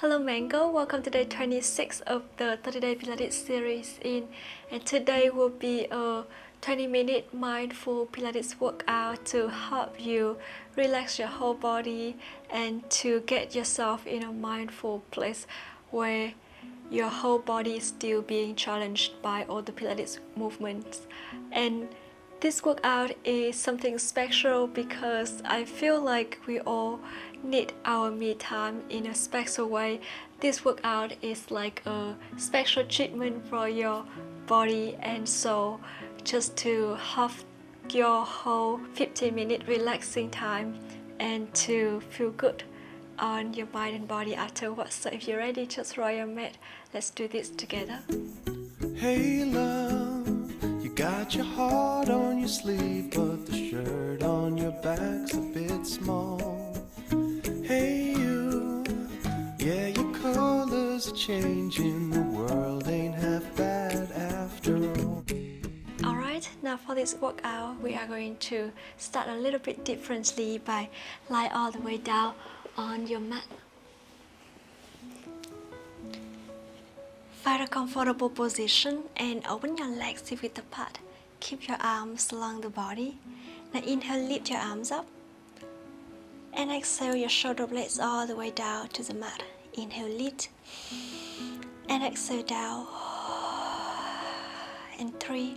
Hello Mango, welcome to day 26 of the 30-day Pilates series and today will be a 20-minute mindful Pilates workout to help you relax your whole body and to get yourself in a mindful place where your whole body is still being challenged by all the Pilates movements. And this workout is something special because I feel like we all need our me time in a special way. This workout is like a special treatment for your body and soul, just to have your whole 15-minute relaxing time and to feel good on your mind and body afterwards. So if you're ready, just roll your mat. Let's do this together. Hey love, you got your heart on your sleeve, but the shirt on your back's a bit small. Hey you, yeah, your colors are changing, the world ain't half bad after all. Alright, now for this workout, we are going to start a little bit differently by lie all the way down on your mat. Find a comfortable position and open your legs width apart. Keep your arms along the body. Now inhale, lift your arms up. And exhale, your shoulder blades all the way down to the mat. Inhale, lift. And exhale, down. And 3,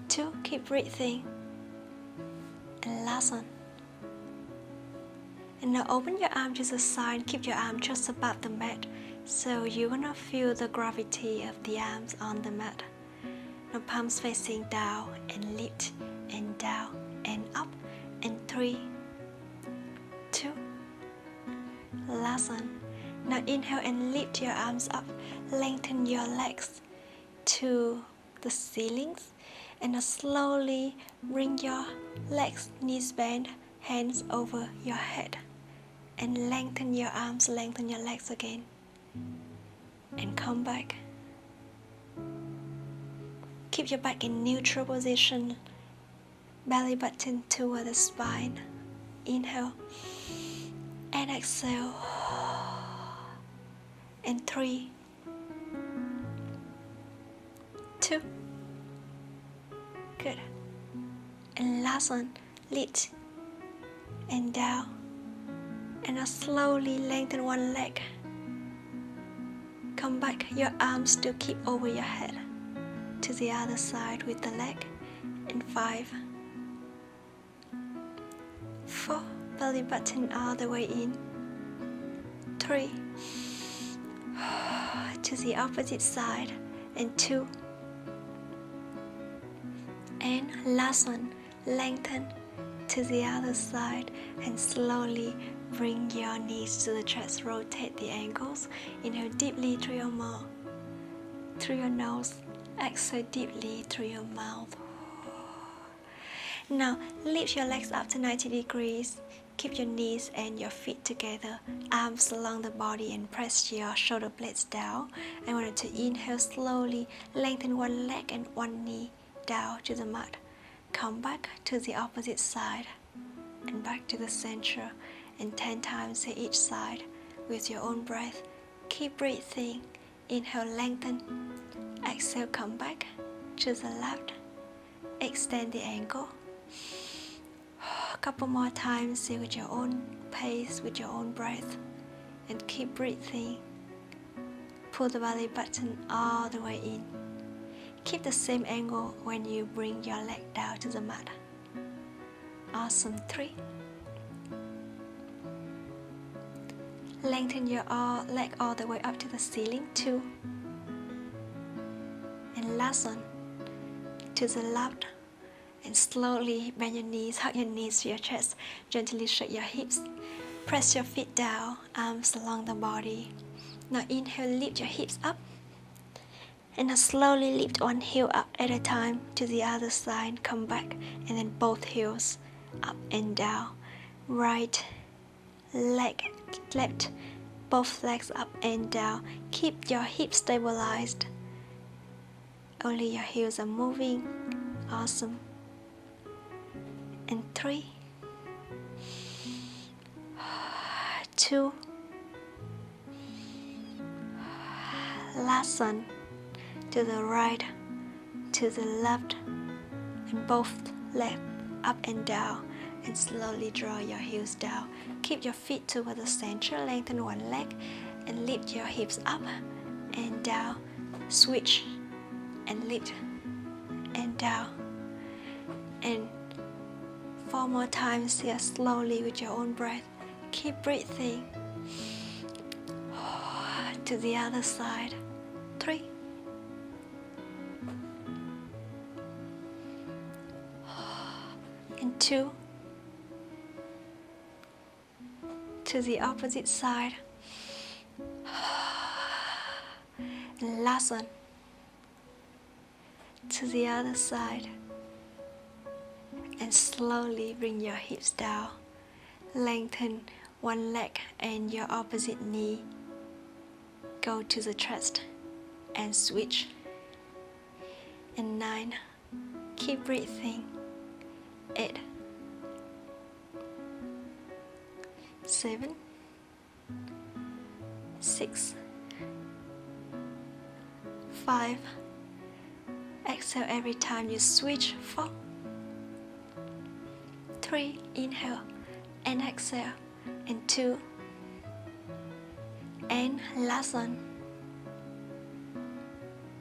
2, keep breathing. And last one. And now open your arm to the side, keep your arm just above the mat, so you're gonna feel the gravity of the arms on the mat. Now palms facing down and lift and down and up and 3, 2, last one. Now inhale and lift your arms up, lengthen your legs to the ceilings and now slowly bring your legs, knees bent, hands over your head. And lengthen your arms, lengthen your legs again. And come back. Keep your back in neutral position. Belly button toward the spine. Inhale. And exhale. And 3, 2. Good. And last one. Lift. And down. And now slowly lengthen one leg. Come back, your arms still keep over your head. To the other side with the leg. And 5, 4, belly button all the way in. 3, to the opposite side. And 2. And last one, lengthen to the other side and slowly bring your knees to the chest, rotate the ankles. Inhale deeply through your mouth, through your nose. Exhale deeply through your mouth. Now lift your legs up to 90 degrees. Keep your knees and your feet together, arms along the body and press your shoulder blades down. I want you to inhale slowly, lengthen one leg and one knee down to the mat. Come back to the opposite side and back to the center, and 10 times to each side with your own breath. Keep breathing. Inhale, lengthen. Exhale, come back to the left. Extend the ankle. A couple more times with your own pace, with your own breath, and keep breathing. Pull the belly button all the way in. Keep the same angle when you bring your leg down to the mat. Awesome. 3. Lengthen your leg all the way up to the ceiling. 2. And last one. To the left. And slowly bend your knees, hug your knees to your chest. Gently shake your hips. Press your feet down, arms along the body. Now inhale, lift your hips up. And now slowly lift one heel up at a time to the other side. Come back and then both heels up and down. Right leg, left, both legs up and down. Keep your hips stabilized. Only your heels are moving. Awesome. And 3, 2. Last one. To the right, to the left, and both legs up and down, and slowly draw your heels down. Keep your feet toward the center, lengthen one leg, and lift your hips up and down. Switch and lift and down. And 4 more times here, slowly with your own breath. Keep breathing. To the other side. 3. And 2. To the opposite side. And last one. To the other side. And slowly bring your hips down. Lengthen one leg and your opposite knee. Go to the chest and switch. And 9. Keep breathing. 8. 7. 6. 5. Exhale every time you switch. 4. 3. Inhale and exhale. And 2. And last one.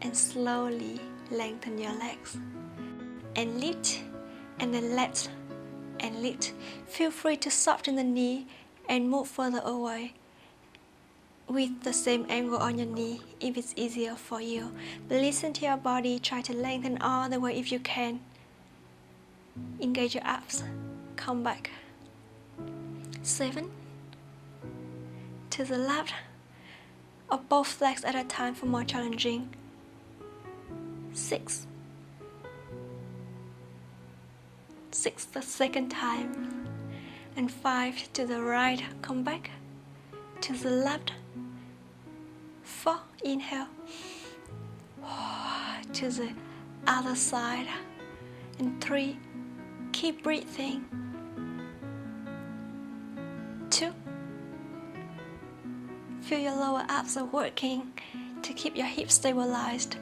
And slowly lengthen your legs. And lift. And then let and lift. Feel free to soften the knee and move further away with the same angle on your knee if it's easier for you. But listen to your body. Try to lengthen all the way if you can. Engage your abs. Come back. 7. To the left. Or both legs at a time for more challenging. 6. 6 the second time. And 5 to the right. Come back. To the left. 4. Inhale. To the other side. And 3. Keep breathing. 2. Feel your lower abs are working to keep your hips stabilized.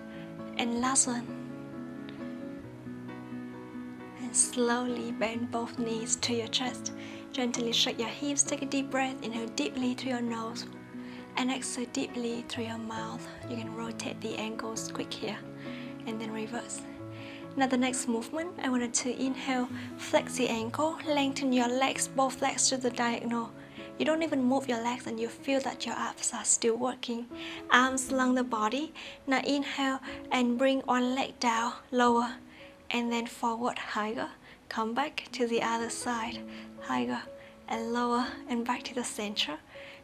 And last one. And slowly bend both knees to your chest. Gently shake your hips. Take a deep breath. Inhale deeply through your nose. And exhale deeply through your mouth. You can rotate the ankles quick here. And then reverse. Now the next movement, I wanted to inhale, flex the ankle, lengthen your legs, both legs to the diagonal. You don't even move your legs and you feel that your abs are still working. Arms along the body. Now inhale and bring one leg down, lower, and then forward, higher. Come back to the other side, higher and lower and back to the center.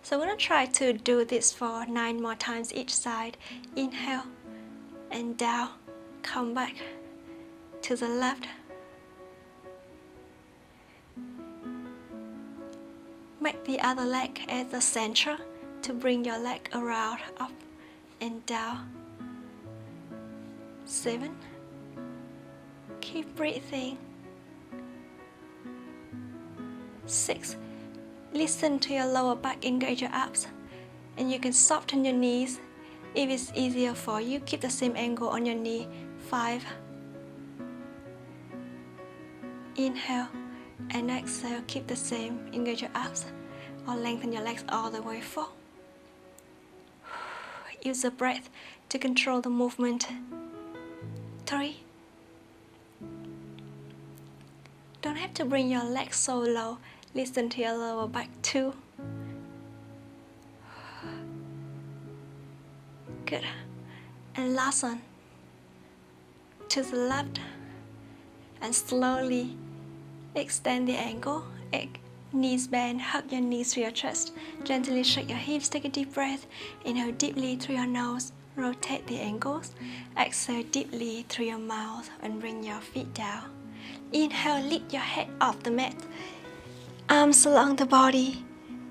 So I'm going to try to do this for 9 more times each side. Inhale and down, come back to the left. Make the other leg at the center to bring your leg around, up and down. 7. Keep breathing. 6. Listen to your lower back, engage your abs. And you can soften your knees. If it's easier for you, keep the same angle on your knee. 5. Inhale and exhale, keep the same, engage your abs or lengthen your legs all the way. 4. Use the breath to control the movement. 3. Don't have to bring your legs so low. Listen to your lower back. 2. Good. And last one. To the left. And slowly extend the ankle. Knees bend, hug your knees to your chest. Gently shake your hips, take a deep breath. Inhale deeply through your nose. Rotate the ankles. Exhale deeply through your mouth and bring your feet down. Inhale, lift your head off the mat. Arms along the body.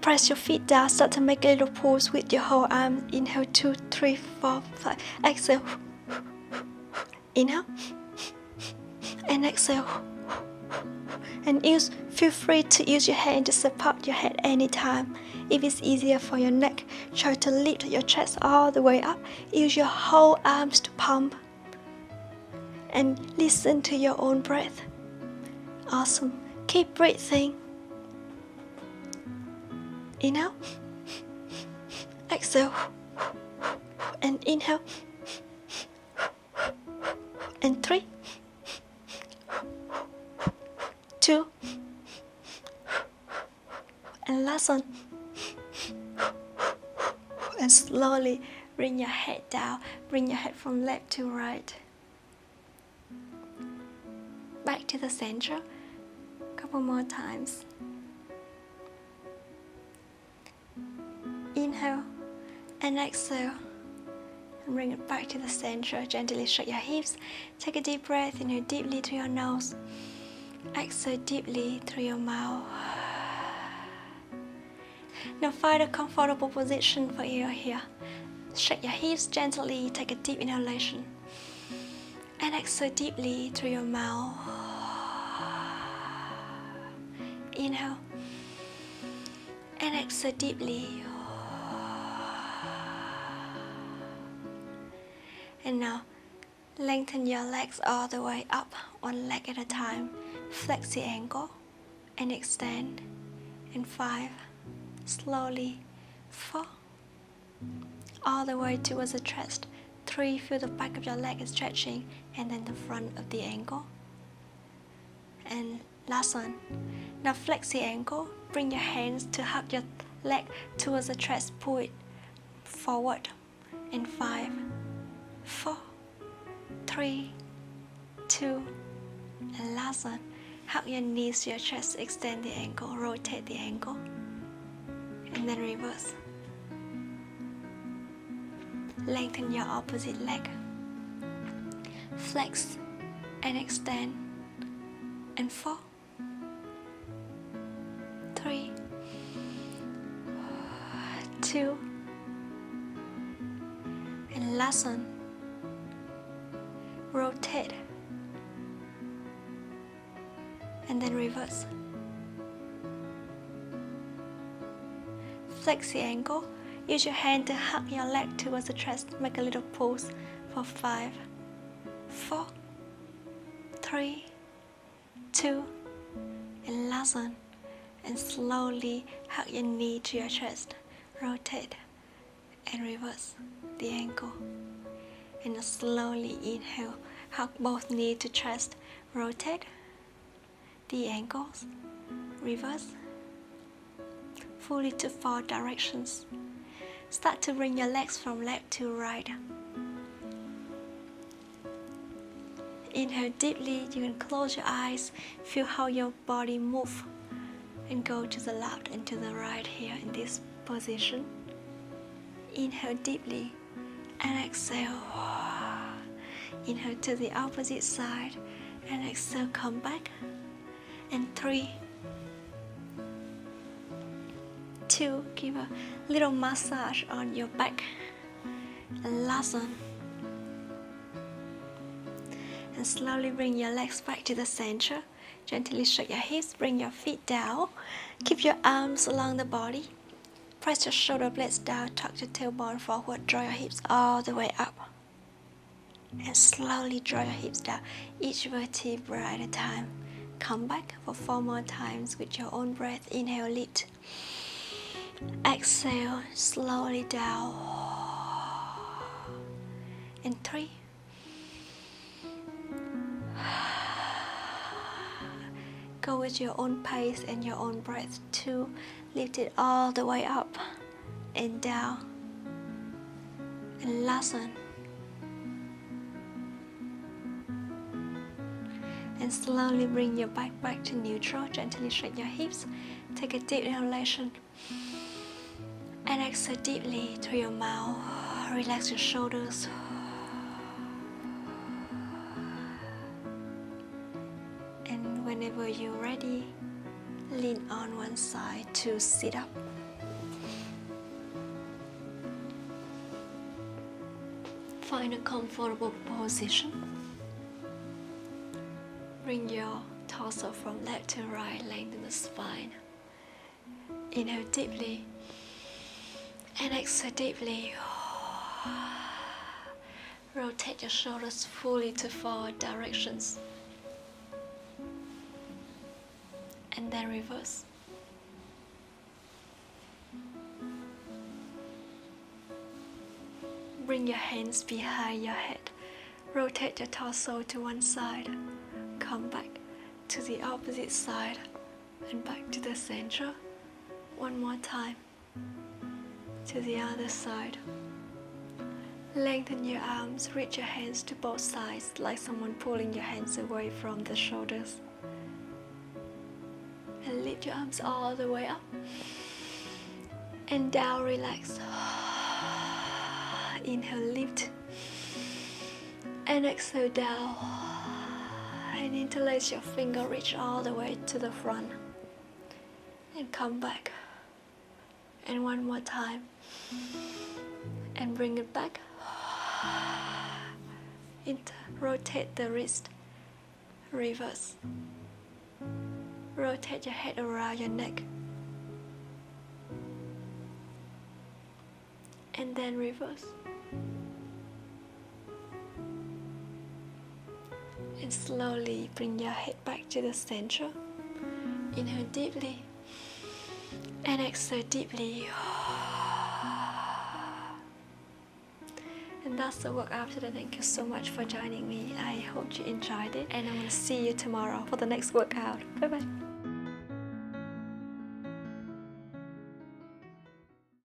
Press your feet down, start to make a little pulse with your whole arm. Inhale, 2, 3, 4, 5. Exhale. Inhale. And exhale. And feel free to use your hand to support your head anytime. If it's easier for your neck, try to lift your chest all the way up. Use your whole arms to pump. And listen to your own breath. Awesome. Keep breathing. Inhale. Exhale. And inhale. And 3, 2, and last one. And slowly bring your head down. Bring your head from left to right. Back to the center. Couple more times. Inhale and exhale. And bring it back to the center. Gently shake your hips. Take a deep breath. Inhale deeply through your nose. Exhale deeply through your mouth. Now find a comfortable position for you here. Shake your hips gently. Take a deep inhalation. And exhale deeply through your mouth. Inhale. And exhale deeply. And now, lengthen your legs all the way up, one leg at a time. Flex the ankle and extend. And 5, slowly. 4, all the way towards the chest. 3, feel the back of your leg is stretching, and then the front of the ankle. And last one. Now flex the ankle. Bring your hands to hug your leg towards the chest. Pull it forward. And 5, 4, 3, 2, and last one. Hug your knees to your chest, extend the ankle, rotate the ankle, and then reverse. Lengthen your opposite leg. Flex and extend. And 4, 3, 2, and last one. Rotate and then reverse. Flex the ankle. Use your hand to hug your leg towards the chest. Make a little pause for 5, 4, 3, 2, and last one. And slowly hug your knee to your chest. Rotate and reverse the ankle. And slowly inhale, hug both knees to chest, rotate the ankles, reverse, fully to 4 directions. Start to bring your legs from left to right. Inhale deeply, you can close your eyes, feel how your body moves and go to the left and to the right here in this position. Inhale deeply and exhale. Inhale to the opposite side and exhale, come back. And 3, 2, give a little massage on your back. And last one. And slowly bring your legs back to the center. Gently shake your hips, bring your feet down. Keep your arms along the body. Press your shoulder blades down, tuck your tailbone forward, draw your hips all the way up. And slowly draw your hips down, each vertebra at a time. Come back for 4 more times with your own breath. Inhale, lift. Exhale, slowly down. And 3. Go with your own pace and your own breath. 2. Lift it all the way up and down. And last one. And slowly bring your back to neutral. Gently shake your hips. Take a deep inhalation. And exhale deeply through your mouth. Relax your shoulders. And whenever you're ready, lean on one side to sit up. Find a comfortable position. Bring your torso from left to right, lengthen the spine. Inhale deeply. And exhale deeply. Rotate your shoulders fully to forward directions. And then reverse. Bring your hands behind your head. Rotate your torso to one side. Come back to the opposite side and back to the center. One more time. To the other side. Lengthen your arms, reach your hands to both sides like someone pulling your hands away from the shoulders. And lift your arms all the way up. And down, relax. Inhale, lift. And exhale down. And interlace your finger, reach all the way to the front. And come back. And one more time. And bring it back. Rotate the wrist. Reverse. Rotate your head around your neck. And then reverse. And slowly bring your head back to the center. Inhale deeply. And exhale deeply. And that's the workout today. Thank you so much for joining me. I hope you enjoyed it. And I will see you tomorrow for the next workout. Bye bye.